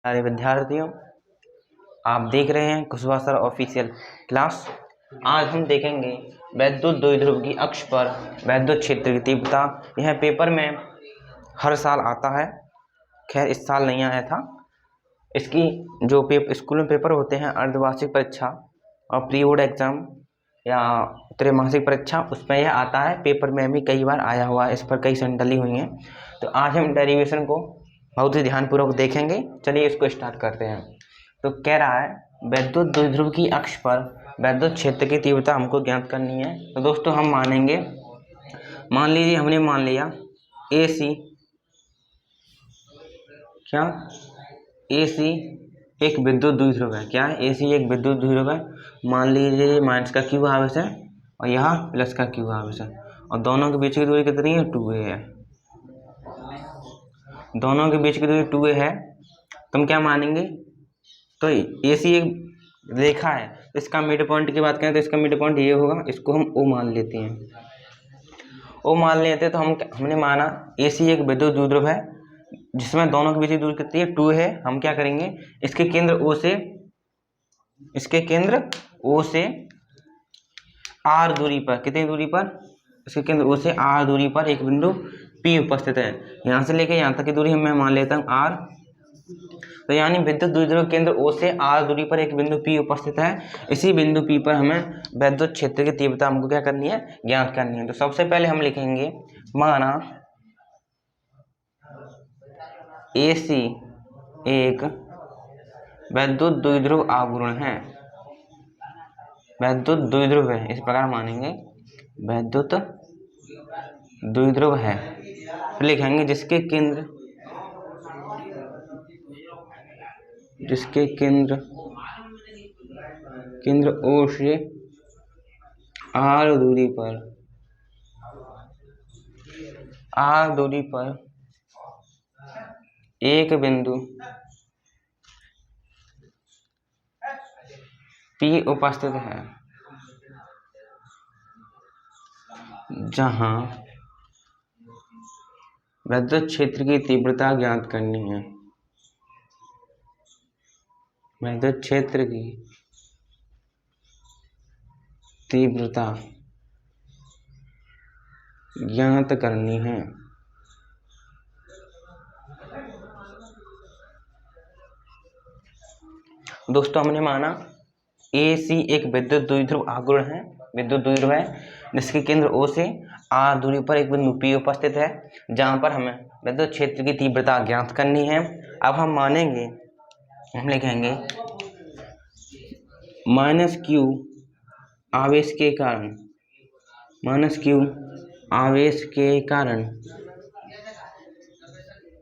सारे विद्यार्थियों, आप देख रहे हैं कुशवाहा सर ऑफिशियल क्लास। आज हम देखेंगे वैद्युत द्विध्रुव की अक्ष पर वैद्युत क्षेत्र की तीव्रता। यह पेपर में हर साल आता है, खैर इस साल नहीं आया था। इसकी जो स्कूल में पेपर होते हैं, अर्धवार्षिक परीक्षा और प्री बोर्ड एग्जाम या त्रैमासिक परीक्षा, उसमें यह आता है। पेपर में भी कई बार आया हुआ है, इस पर कई सेंटली हुई हैं। तो आज हम डेरिवेशन को बहुत ही ध्यानपूर्वक देखेंगे। चलिए इसको स्टार्ट करते हैं। तो कह रहा है वैद्युत द्विध्रुव की अक्ष पर वैद्युत क्षेत्र की तीव्रता हमको ज्ञात करनी है। तो दोस्तों हम मानेंगे, मान लीजिए हमने मान लिया AC, क्या AC एक विद्युत द्विध्रुव है। क्या है? AC एक विद्युत द्विध्रुव है। मान लीजिए माइनस का क्यू आवेश है और यहाँ प्लस का क्यू आवेश है, और दोनों के बीच की दूरी कितनी है? 2a है। दोनों के बीच की दूरी 2a है। तुम क्या मानेंगे? तो AC एक रेखा है, इसका मिड पॉइंट की बात करें तो इसका मिड पॉइंट ये होगा, इसको हम O मान लेते हैं। O मान लेते हैं तो हमने माना AC एक विद्युत द्विध्रुव है जिसमें दोनों के बीच की दूरी कितनी है? 2 है। हम क्या करेंगे, इसके केंद्र O से R दूरी पर, कितनी दूरी पर? इसके केंद्र O से R दूरी पर एक बिंदु P उपस्थित है। यहाँ से लेकर यहाँ तक की दूरी मैं मान लेता हूँ R। तो यानी विद्युत द्विध्रुव केंद्र O से R दूरी पर एक बिंदु P उपस्थित है। इसी बिंदु P पर हमें वैद्युत क्षेत्र की तीव्रता हमको क्या करनी है? ज्ञात करनी है। तो सबसे पहले हम लिखेंगे, माना AC एक वैद्युत द्विध्रुव आवरण है, वैद्युत द्विध्रुव है, इस प्रकार मानेंगे वैद्युत द्विध्रुव है। फिर लिखेंगे जिसके केंद्र O से R दूरी पर एक बिंदु P उपस्थित है, जहां वैद्युत क्षेत्र की तीव्रता ज्ञात करनी है। वैद्युत क्षेत्र की तीव्रता ज्ञात करनी है। दोस्तों हमने माना AC एक विद्युत द्विध्रुव आवरण है, जिसके केंद्र O से R दूरी पर एक बिंदु P उपस्थित है, जहां पर हमें वैद्युत क्षेत्र की तीव्रता ज्ञात करनी है। अब हम मानेंगे, हम लिखेंगे माइनस Q आवेश के कारण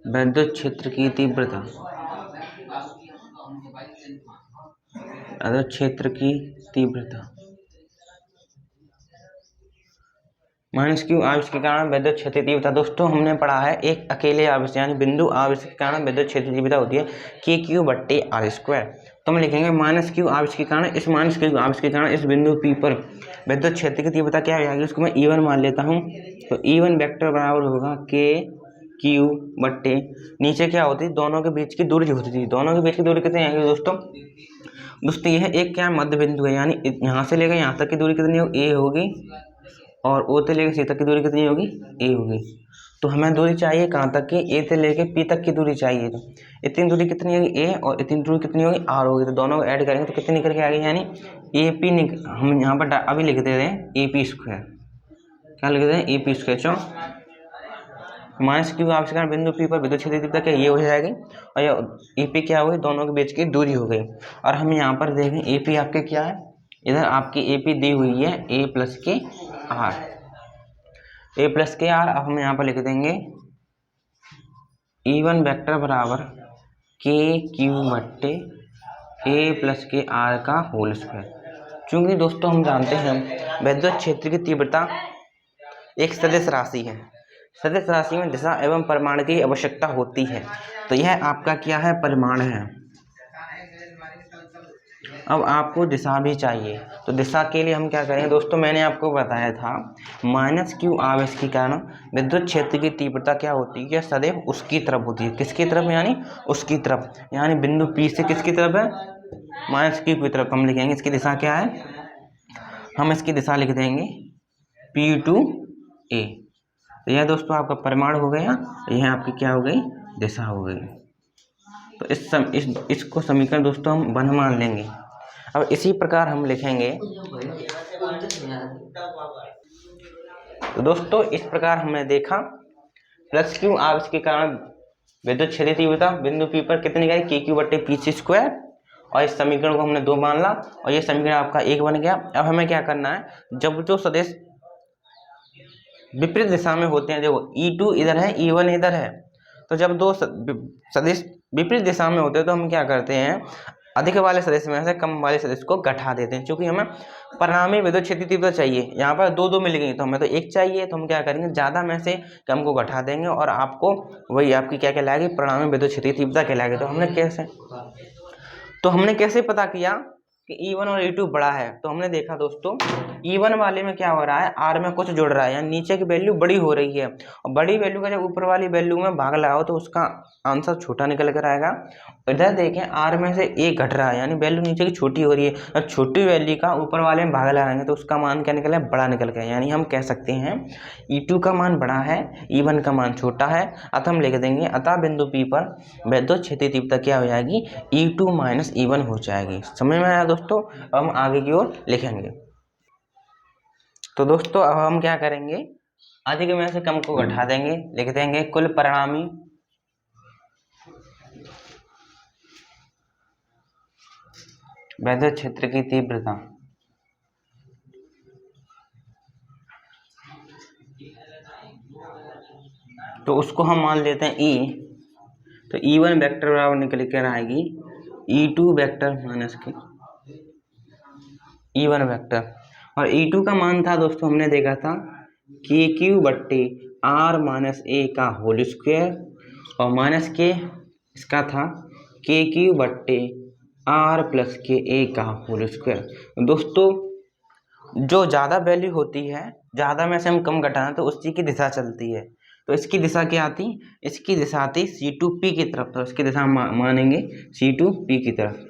वैद्युत क्षेत्र की तीव्रता, माइनस Q आवेश के कारण वैद्युत क्षेत्र की तीव्रता। दोस्तों हमने पढ़ा है एक अकेले आवेश यानी बिंदु आवेश के कारण वैद्युत क्षेत्र की तीव्रता होती है KQ/R²। तो हम लिखेंगे माइनस Q आवेश के कारण, इस माइनस Q आवेश के कारण इस बिंदु P पर वैद्युत क्षेत्र की तीव्रता क्या हो जाएगी, उसको मैं E1 मान लेता हूँ। तो E1 वेक्टर बराबर होगा KQ/, नीचे क्या होती, दोनों के बीच की दूरी जो होती थी, दोनों के बीच की दूरी कितनी आएगी दोस्तों? यह एक क्या मध्य बिंदु है, यानी यहाँ से लेकर यहाँ तक की दूरी कितनी होगी? A होगी, और O से लेकर C तक की दूरी कितनी होगी? A होगी। तो हमें दूरी चाहिए कहाँ तक की? A से लेकर P तक की दूरी चाहिए। तो इतनी दूरी कितनी होगी? A, और इतनी दूरी कितनी होगी? R होगी। तो दोनों को ऐड करेंगे तो कितनी निकल के आएगी, यानी AP हम यहाँ पर अभी लिख दे रहे हैं AP²। क्या लिख दे रहे हैं? AP²। चलो माइनस Q आवेश के कारण बिंदु P पर विद्युत क्षेत्र की तीव्रता क्या ये हो जाएगी, और ये AP क्या होगी? दोनों के बीच की दूरी हो गई। और हम यहाँ पर देखें AP आपके क्या है, इधर आपकी AP दी हुई है A प्लस के R। अब हम यहाँ पर लिख देंगे E1 वेक्टर बराबर KQ/A प्लस के R का होल स्क्वायर। चूंकि दोस्तों हम जानते हैं वैद्युत क्षेत्र की तीव्रता एक सदिश राशि है, सदिश राशि में दिशा एवं परिमाण की आवश्यकता होती है। तो यह आपका क्या है? परिमाण है। अब आपको दिशा भी चाहिए, तो दिशा के लिए हम क्या करेंगे दोस्तों, मैंने आपको बताया था माइनस क्यू आवेश के कारण विद्युत क्षेत्र की तीव्रता क्या होती है, सदैव उसकी तरफ होती है। किसकी तरफ, यानी उसकी तरफ, यानी बिंदु P से किसकी तरफ है, माइनस क्यू की तरफ। हम लिखेंगे इसकी दिशा क्या है, हम इसकी दिशा लिख देंगे P2A। तो यह दोस्तों आपका परिमाण हो गया, यह आपकी क्या हो गई, दिशा हो गई। तो इसको समीकरण दोस्तों हम 1 मान लेंगे। अब इसी प्रकार हम लिखेंगे, तो दोस्तों इस प्रकार हमने देखा प्लस क्यू आवेश के कारण विद्युत क्षेत्र तीव्रता बिंदु P पर कितनी गई, KQ/PC²। और इस समीकरण को हमने 2 मान ला और ये समीकरण आपका 1 बन गया। अब हमें क्या करना है, जब जो सदिश विपरीत दिशा में होते हैं, देखो E2 इधर है, E1 इधर है, तो जब दो सदिश विपरीत दिशा में होते हैं तो हम क्या करते हैं, अधिक वाले सदिश में से कम वाले सदिश को घटा देते हैं। क्योंकि हमें परिणामी विद्युत क्षेत्र तीव्रता चाहिए, यहाँ पर 2 मिल गई, तो हमें तो 1 चाहिए, तो हम क्या करेंगे, ज़्यादा में से कम को घटा देंगे और आपको वही आपकी क्या कहलाएगी, परिणामी विद्युत क्षेत्र तीव्रता कहलाएगी। तो हमने कैसे पता किया कि E1 और E2 बड़ा है, तो हमने देखा दोस्तों E1 वाले में क्या हो रहा है, R में कुछ जुड़ रहा है, यानी नीचे की वैल्यू बड़ी हो रही है, और बड़ी वैल्यू का जब ऊपर वाली वैल्यू में भाग लगाओ तो उसका आंसर छोटा निकल कर आएगा। इधर देखें R में से 1 घट रहा है, यानी वैल्यू नीचे की छोटी हो रही है, और छोटी वैल्यू का ऊपर वाले में भाग लगाएंगे तो उसका मान क्या निकले, बड़ा निकल गया। यानी हम कह सकते हैं E2 का मान बड़ा है, E1 का मान छोटा है। अतः हम लिख देंगे, अतः बिंदु P पर विद्युत क्षेत्र तीव्रता क्या हो जाएगी, E2 माइनस E1 हो जाएगी। समझ में आया दोस्तों। अब हम आगे की ओर लिखेंगे। तो दोस्तों अब हम क्या करेंगे, अधिक में से कम को घटा देंगे, लिख देंगे कुल परिणामी विद्युत क्षेत्र की तीव्रता। तो उसको हम मान लेते हैं E। तो E1 वेक्टर बराबर निकल कर आएगी E2 वेक्टर माइनस के E1 वेक्टर। और E2 का मान था दोस्तों, हमने देखा था KQ/R माइनस A का होल स्क्वायर, और माइनस के इसका था KQ/R प्लस KA का होल स्क्वायर। दोस्तों जो ज़्यादा वैल्यू होती है, ज़्यादा में से हम कम घटाना तो उसी की दिशा चलती है। तो इसकी दिशा क्या आती, इसकी दिशा आती C2P की तरफ, तो इसकी दिशा मानेंगे C2P की तरफ।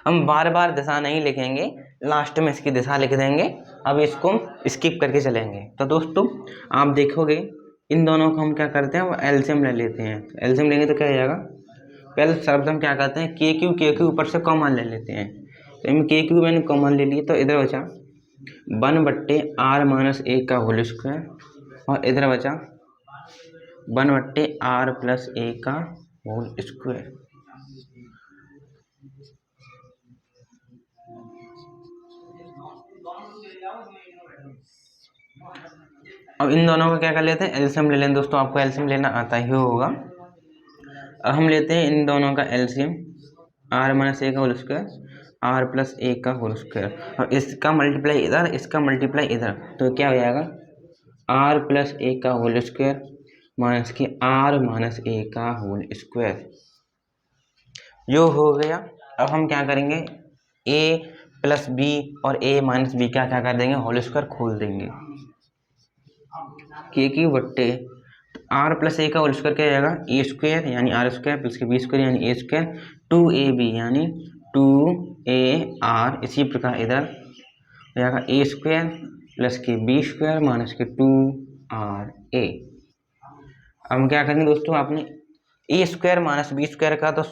हम बार बार दिशा नहीं लिखेंगे, लास्ट में इसकी दिशा लिख देंगे। अब इसको स्किप करके चलेंगे। तो दोस्तों आप देखोगे इन दोनों को हम क्या करते हैं, एलसीएम ले लेते हैं। तो एलसीएम लेंगे तो क्या हो जाएगा, पहले सर्वप्रथम क्या करते हैं, KQ ऊपर से कॉमन ले लेते हैं। तो इनमें KQ मैंने कॉमन ले लिए, तो इधर बचा 1/R माइनस A का होल स्क्वायर, और इधर बचा 1/R प्लस A का होल स्क्वायर। अब इन दोनों का क्या कर लेते हैं, एलसीएम ले लें। दोस्तों आपको एलसीएम लेना आता ही होगा। अब हम लेते हैं इन दोनों का एलसीएम, R माइनस A का whole square, R plus A का होल स्क्वायर, और इसका मल्टीप्लाई इधर, इसका मल्टीप्लाई इधर, तो क्या हो जाएगा R प्लस A का होल स्क्वायर माइनस के R माइनस A का होल स्क्वायर, यो हो गया। अब हम क्या करेंगे, A प्लस B और A माइनस B का क्या कर देंगे, होल स्क्वायर खोल देंगे। KQ/R प्लस A का होल स्क्वायर क्या जाएगा, A स्क्वायर यानी R स्क्वायर प्लस के B स्क्वायर यानी A स्क्वायर, 2AB यानी 2AR। इसी प्रकार इधर हो जाएगा A स्क्वायर प्लस के B स्क्वायर माइनस के 2RA। अब हम क्या करेंगे दोस्तों, आपने A square minus B square का तो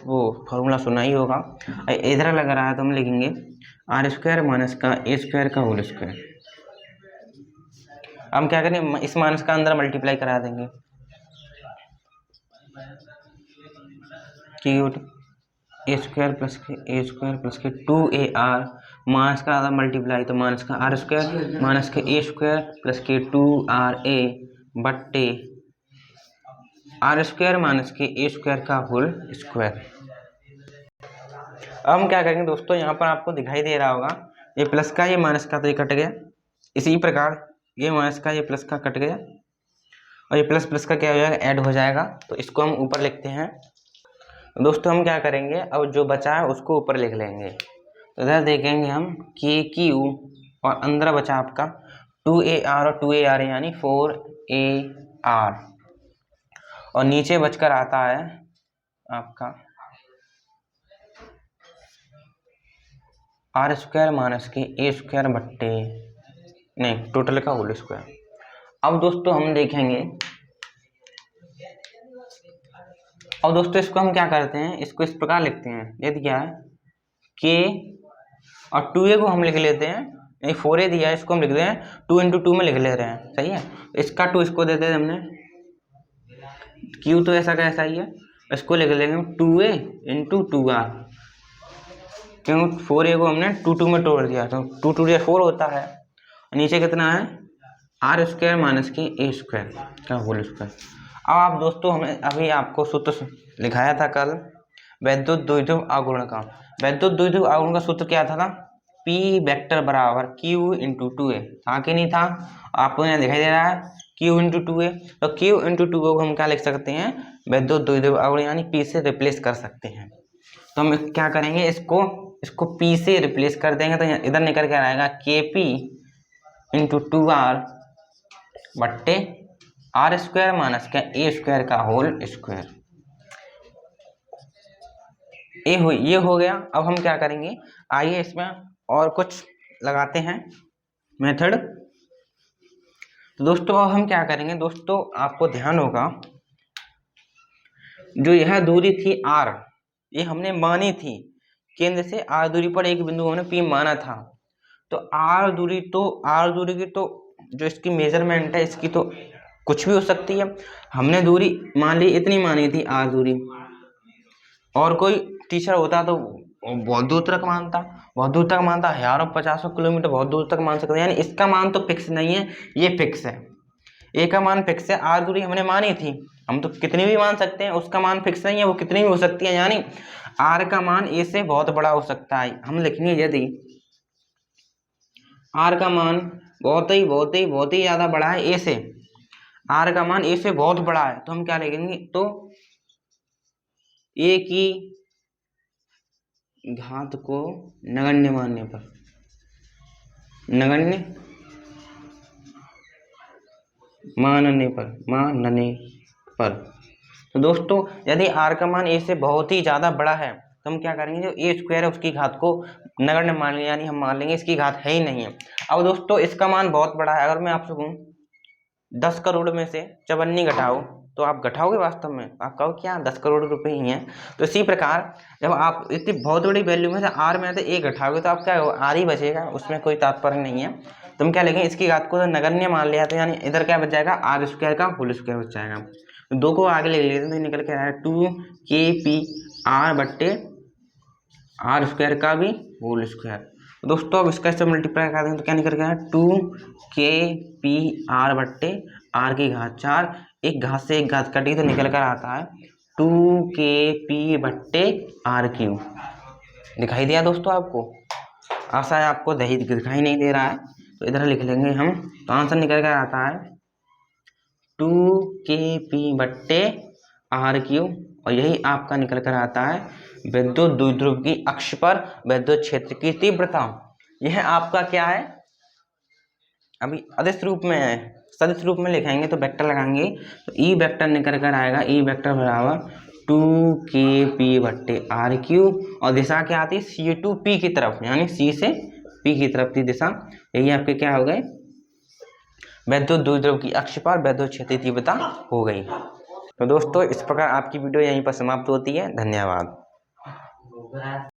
वो फॉर्मूला सुना ही होगा, इधर लग रहा है तो हम लिखेंगे R स्क्वायर माइनस का A स्क्वायर का होल स्क्वायर। हम क्या करें, इस माइनस का अंदर मल्टीप्लाई करा देंगे, A स्क्वायर प्लस के 2AR माइनस का अंदर मल्टीप्लाई, तो माइनस का R स्क्वायर माइनस के A स्क्वायर प्लस के 2RA बट्टे R स्क्वायर माइनस के A स्क्वायर का होल स्क्वायर। अब हम क्या करेंगे दोस्तों, यहाँ पर आपको दिखाई दे रहा होगा ये प्लस का ये माइनस का, तो ये कट गया। इसी प्रकार ये माइनस का ये प्लस का कट गया, और ये प्लस प्लस का क्या हो जाएगा, ऐड हो जाएगा। तो इसको हम ऊपर लिखते हैं, तो दोस्तों हम क्या करेंगे, अब जो बचा है उसको ऊपर लिख लेंगे। तो इधर देखेंगे हम KQ और अंदर बचा आपका 2AR और 2AR यानी 4AR, और नीचे बचकर आता है आपका R² माइनस के A² बट्टे नहीं टोटल का होल स्क्वायर। अब दोस्तों हम देखेंगे, अब दोस्तों इसको हम क्या करते हैं, इसको इस प्रकार लिखते हैं। यदि क्या है K और 2A को हम लिख लेते हैं, नहीं 4A दिया है इसको हम लिख रहे हैं 2 × 2 में लिख ले रहे हैं, सही है। इसका 2 इसको देते हैं हमने, Q तो ऐसा का ऐसा ही है, इसको लिख लेंगे 2A × 2R, क्यों 4A को हमने 2 2 में तोड़ दिया तो 2 2 4 होता है। नीचे कितना है R² माइनस के A² का होल स्क्वायर। अब आप दोस्तों हमें अभी आपको सूत्र लिखाया था कल वैद्युत द्विध्रुव आघूर्ण का। वैद्युत द्विध्रुव आघूर्ण का सूत्र क्या था P वेक्टर बराबर Q × 2A, था कि नहीं था, आपको यहाँ दिखाई दे रहा है Q × 2A। तो Q × 2A को हम क्या लिख सकते हैं, वैद्युत द्विध्रुव आघूर्ण यानी P से रिप्लेस कर सकते हैं। तो हम क्या करेंगे, इसको P से रिप्लेस कर देंगे तो इधर निकल कर आएगा KP × 2R बट्टे R² माइनस का A² का होल स्क्वायर। ये हो गया। अब हम क्या करेंगे, आइए इसमें और कुछ लगाते हैं मेथड। तो दोस्तों अब हम क्या करेंगे, दोस्तों आपको ध्यान होगा जो यह दूरी थी R, ये हमने मानी थी केंद्र से R दूरी पर एक बिंदु हमने P माना था। तो R दूरी की तो जो इसकी मेजरमेंट है इसकी तो कुछ भी हो सकती है। हमने दूरी मान ली इतनी मानी थी R दूरी, और कोई टीचर होता तो बहुत दूर तक मानता, हजारों 50 किलोमीटर बहुत दूर तक मान सकता है। यानी इसका मान तो फिक्स नहीं है, ये फिक्स है, ए का मान फिक्स है। R दूरी हमने मानी थी, हम तो कितनी भी मान सकते हैं, उसका मान फिक्स नहीं है, वो कितनी भी हो सकती है। यानी R का मान ए से बहुत बड़ा हो सकता है। हम लिखेंगे यदि R का मान बहुत ही ज्यादा बड़ा है ए से, R का मान ए से बहुत बड़ा है, तो हम क्या लिखेंगे, तो ए की घात को नगण्य मानने पर तो दोस्तों यदि R का मान ए से बहुत ही ज्यादा बड़ा है तो हम क्या करेंगे, जो A² है उसकी घात को नगण्य मान लेंगे, यानी हम मान लेंगे इसकी घात है ही नहीं है। अब दोस्तों इसका मान बहुत बड़ा है, अगर मैं आपसे कहूँ 10 करोड़ में से 54 घटाओ, तो आप घटाओगे वास्तव में, आप कहो क्या 10 करोड़ रुपए ही हैं। तो इसी प्रकार जब आप इतनी बहुत बड़ी वैल्यू में से R में से एक घटाओगे तो आप क्या हो, R ही बचेगा, उसमें कोई तात्पर्य नहीं है। तो हम क्या लेंगे, इसकी घात को तो नगण्य मान लिया, तो यानी इधर क्या बच जाएगा, R² का होल स्क्वायर बच जाएगा। तो 2 को आगे ले लेते हैं तो निकल के आएगा 2KPR बट्टे R² का भी होल स्क्वायर। तो दोस्तों अब इसका मल्टीप्लाई कर देंगे तो क्या निकल गया, 2KPR बट्टे R की घात 4, एक घात से एक घात कटी तो निकल कर आता है 2KP बट्टे R³ दिखाई दिया दोस्तों आपको, आशा है आपको दिखाई नहीं दे रहा है। तो इधर लिख लेंगे हम, तो आंसर निकल कर आता है 2KP बट्टे R³ और यही आपका निकल कर आता है विद्युत द्विध्रुव की अक्ष पर विद्युत क्षेत्र की तीव्रता। यह आपका क्या है, अभी अदिश रूप में है, सदिश रूप में लिखेंगे तो वेक्टर लगाएंगे तो ई वेक्टर निकल कर आएगा, ई वेक्टर बराबर 2KP बट्टे R³ और दिशा क्या आती है C to P की तरफ, यानी C से P की तरफ की दिशा। यही आपके क्या हो गए, विद्युत द्विध्रुव की अक्ष पर विद्युत क्षेत्र की तीव्रता हो गई। तो दोस्तों इस प्रकार आपकी वीडियो यहीं पर समाप्त होती है। धन्यवाद।